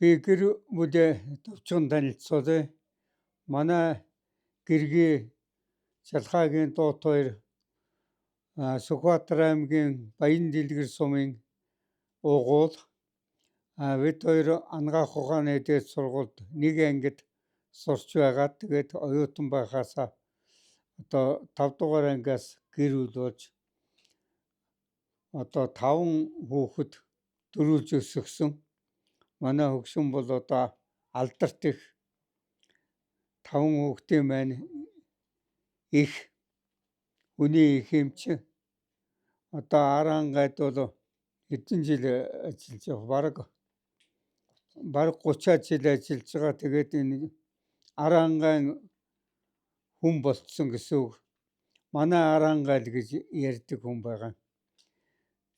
Би гэр бүлээ товчхон танилцуулъя. Манай гэргий Шалхаагийн Дуут хоёр Сүхбаатар аймгийн Баян Дэлгэр сумын уугуул. Бид хоёр анагаах ухааны дээд сургуульд нэг ангид сурч байгаад тэгээд оюутан байхаасаа одоо 5 дугаар ангиас гэр бүл болж одоо 5 хүүхэд дөрүүлж өсгсөн. Манай хөгшин бол одоо алдарт их 5 хүүхдийн маань их хүний их эмч. Одоо Арангайд бол хэдэн жил ажиллаж байгаа. Бараг 30-аад жил ажиллаж байгаа. Тэгээд энэ Арангаан хүн болцсон гэсэн үг. Манай Арангайл гэж ярьдаг хүн байгаа.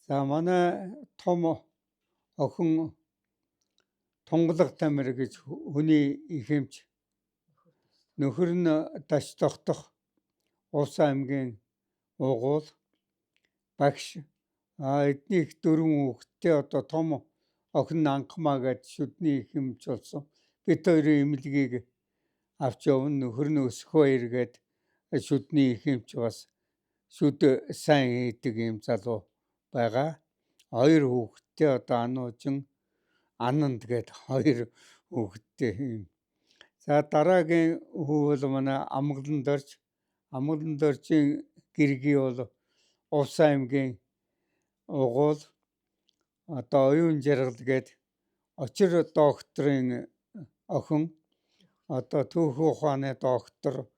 За манай том охин Тунгалаг Тамир гэж хүний их эмч. Нөхөр нь Даш тогтох Увс аймгийн уугуул багш. Эднийх 4 хүүхэдтэй одоо том охин нь Анхмаа гэж шүдний их эмч болсон. Бид хоёрын эмнэлгийг авч явна. Нөхөр нь Өсхбаяр гээд шүдний их эмч бас шүд сайн хийдэг юм залуу байгаа. 2 хүүхэдтэй одоо Ануужин Ананд гээд 2 хүүхэдтэй юм. За дараагийн хүү бол манай Амгалан Дорж. Амгалан Доржийн гэргий бол Увс аймгийн уугуул. Одоо оюун жаргал гээд очир докторын охин. Одоо түүхэн ухааны доктор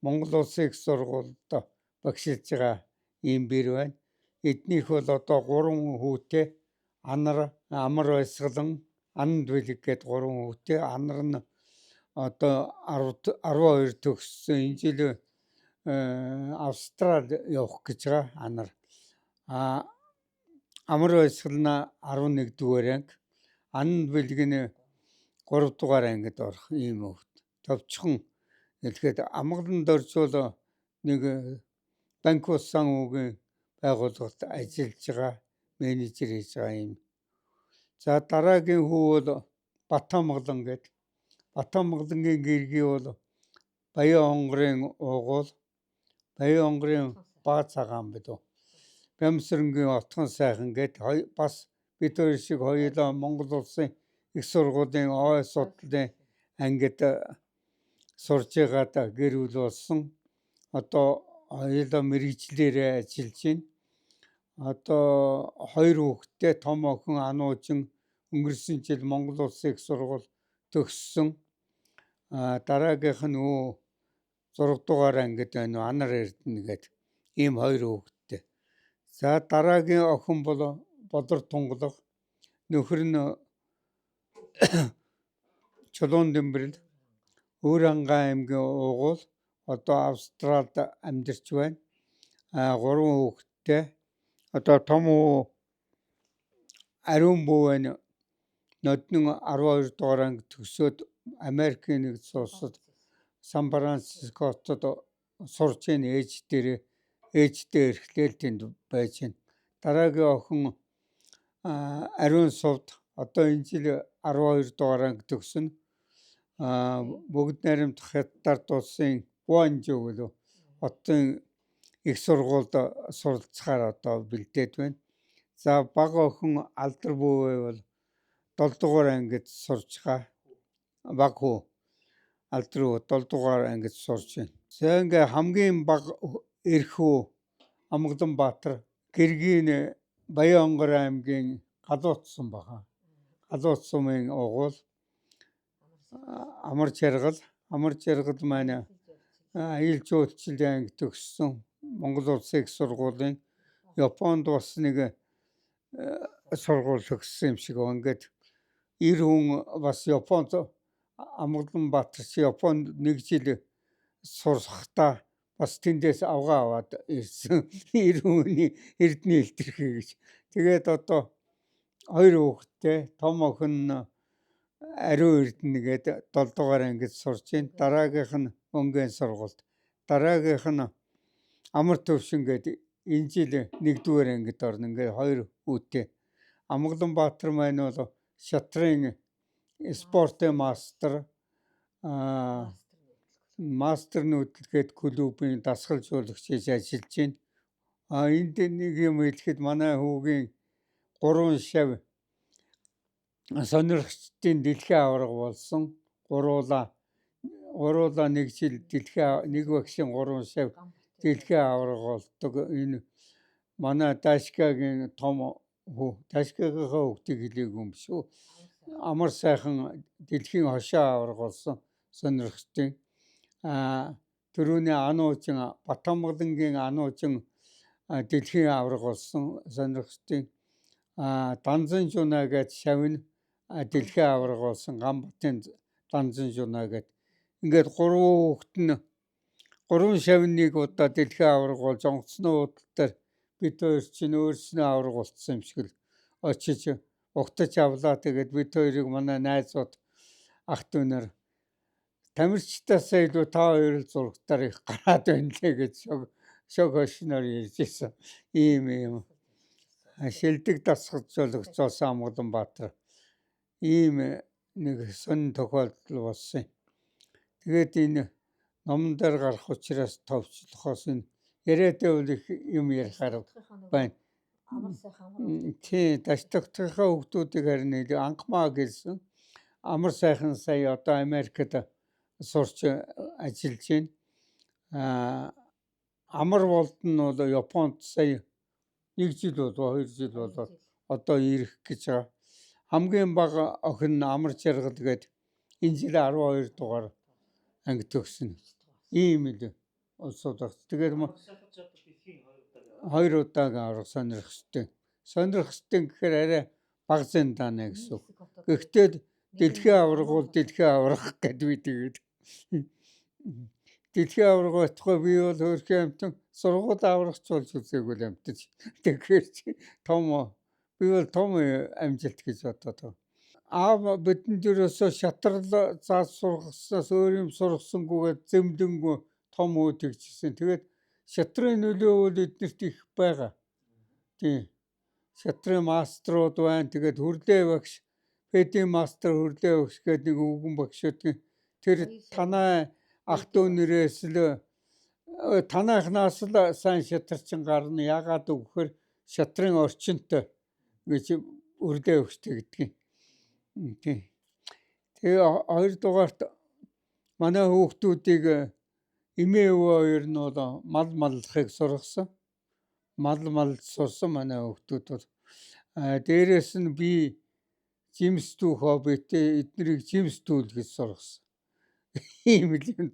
Монгол Улсын их сургуульд багшилж байгаа юм бэр байна. Эднийх бол одоо 3 хүүтэй. Амар Баясгалан, Ананд Бэлэг гээд 3 хүүтэй. Анар нь одоо 12 төгссөн. Энэ жил Австрали явах гэж байгаа Анар. Амар Баясгалан 11 дугаар анги. Ананд Бэлэг нь 3 дугаар ангид орох ийм хүүхэд. Товчхон хэлэхэд Амгалан Дорж бол нэг банк ус санхүүгийн байгууллагад ажиллаж байгаа, менежер хийж байгаа юм. За дараагийн хүү бол Батамгалан гэдэг. Батамгалангийн гэргий бол Баян онгорын уугуул. Баян онгорын баа цагаан бидүү. Бямсрынгийн отхон сайхан гэдэг бас бид хоёр шиг хоёулаа Монгол Улсын их сургуулийн ой судлалын ангид сурж байгаад гэр бүл болсон. Одоо хоёулаа мэргэжлэрээ ажиллаж байна. Одоо 2 хүүхэдтэй. Том охин Ануужин өнгөрсөн жил Монгол Улсын их сургууль төгссөн. Дараагийнх нь 6 дугаар ангид байна. Анар Эрдэнэ гэдэг ийм 2 хүүхэдтэй. За дараагийн охин бол Бодар Тунгалаг. Нөхөр нь Чулуун Дэмбэрэл Өөрангаан аймгийн уугуул. Одоо Австралид амьдарч байна. 3 хүүхэдтэй. Одоо том хүү Ариун бүү байна. Ноднон 12 дугаар анги төгсөөд Америкийн нэгдсэн улсад Сан Францискотод сурж байна. Ээжтэй эрхлээл тэнд байж байна. Дараагийн охин Ариун Сувд одоо энэ жил 12 дугаар анги төгснө. Бүгд найрамдах Хятад улсын Гуанчжоу гэлөө хотын их сургуульд суралцахаар одоо бэлдээд байна. За бага охин Алдар бүүвээ бол 7 дугаар ангид сурч байгаа. Баг хүү Алдар бүү 7 дугаар ангид сурч байна. За ингээ хамгийн бага эрх хүү Амгалан Баатар гэргий нь Баян онгор аймгийн Галууц сум баха. Галууц сумын уугуул. Амар жаргал маань аял жуулчлалын анги төгссөн. Монгол Улсын их сургуулийн Японд бас нэг сургууль төгссөн юм шиг. Ингээд 90 хүн бас Японд Амгалан Баатар чи Японд 1 жил сурсахтаа бас тэндээс авгаа аваад ирсэн. 90 хүний эрдний илтерхий гэж. Тэгээд одоо 2 хүүхэдтэй. Том охин Ариун Эрдэнэ гээд 7 дугаар ангид сурч байна. Дараагийнх нь Өнгийн сургуульд. Дараагийнх нь Амар Төвшин гээд энэ жил 1 дугаар ангид орно. Ингээд 2 хүүтэй. Амгалан Баатар маань бол Шатрын спортын мастер, мастер нүүдэлгээд клубын дасгалжуулагч хийж ажиллаж байна. Энд нэг юм хэлэхэд манай хүүгийн 3 шав сонирхчдын дэлхийн аварга болсон. Гуруула нэг жил нэг багшийн 3 шав дэлхийн аварга болдог. Энэ манай Дашкагийн том Дашкагийнхаа хүүхдийг хэлээгүй юм шүү. Амар сайхан дэлхийн хошоо аварга болсон сонирхчдын. Төрөний Ануучин Батамгалангийн Ануучин дэлхийн аварга болсон сонирхчдын. Данзан жуна гэж шавна дэлхийн аварга болсон. Гамбатын Данзан жуна гэд. Ингээд 3 хүүхэд нь 3 шавныг удаа дэлхийн аварга болж онгоцны уудалтаар бид хоёр чинь өөрснөө аварга болцсон юм шиг л очиж угтаж авлаа. Тэгээд бид хоёрыг манай найзууд ах дүү нар тамирчтаасаа илүү та хоёр л зургатаар их гараад байна лээ гэж шог хошноор ярьж ирсэн. Ийм шилдэг дасгалжуулагч Зоос Амгаланбаатар ийм нэг сонин тохиолдол болсон. Тэгээд энэ номон дээр гарах учраас товчлохоос энэ яриатай бол их юм ярихаар байна. Тий, Дашдагтынхаа хүүхдүүдийг харин анхмаа гэлсэн. Амар сайхан сая одоо Америкт сурч ажиллаж байна. Амар болд нь бол Японд сая 1 жил болов 2 жил болоод одоо ирэх гэж байгаа. Хамгийн бага охин Амар Жаргал гээд энэ жил 12 дугаар анги төгснө. Ийм л улсууд багт. Тэгээд 2 удаагийн аварга сонирхчтэй. Сонирхчтэй гэхээр арай бага зэндаана гэсэн. Гэхдээ дэлхийн аварга бол дэлхийн аварга гэдэг би тэгээд дэлхийн аварга батгүй би бол хөрхи амтан сургууль аваргач болж үзээгүй л амтаж. Тэгэхээр би бол том амжилт гэж бодоод. Бидэнд ерөөсөө шатрал зааж сургаснаас өөр юм сургасангүйгээд зэмдэнгүй том үүд хийжсэн. Тэгээд шатрын нөлөө бол эднэрт их байгаа. Тийм. Шатрын маструуд байна. Тэгээд хүрлээ багш, педийн мастер хүрлээ багш гэдэг нэг өвгөн багш өдгөн. Тэр танай ах дүү нэрээс л танайхнаас л сайн шатарчин гарна. Яагаад гэвэл шатрын орчинтой гэж хүрлээ багштай гэдгийг. Тийм. Тэгээ 2 дугаарт манай хүүхдүүдийг эмээ өвөө хоёр нь бол мал маллахыг сургасан. Мал сурсан манай хүүхдүүд бол. Дээрээс нь би жимсдүү хоббитэй эднийг жимсдүүл гэж сургасан. Ийм л юм.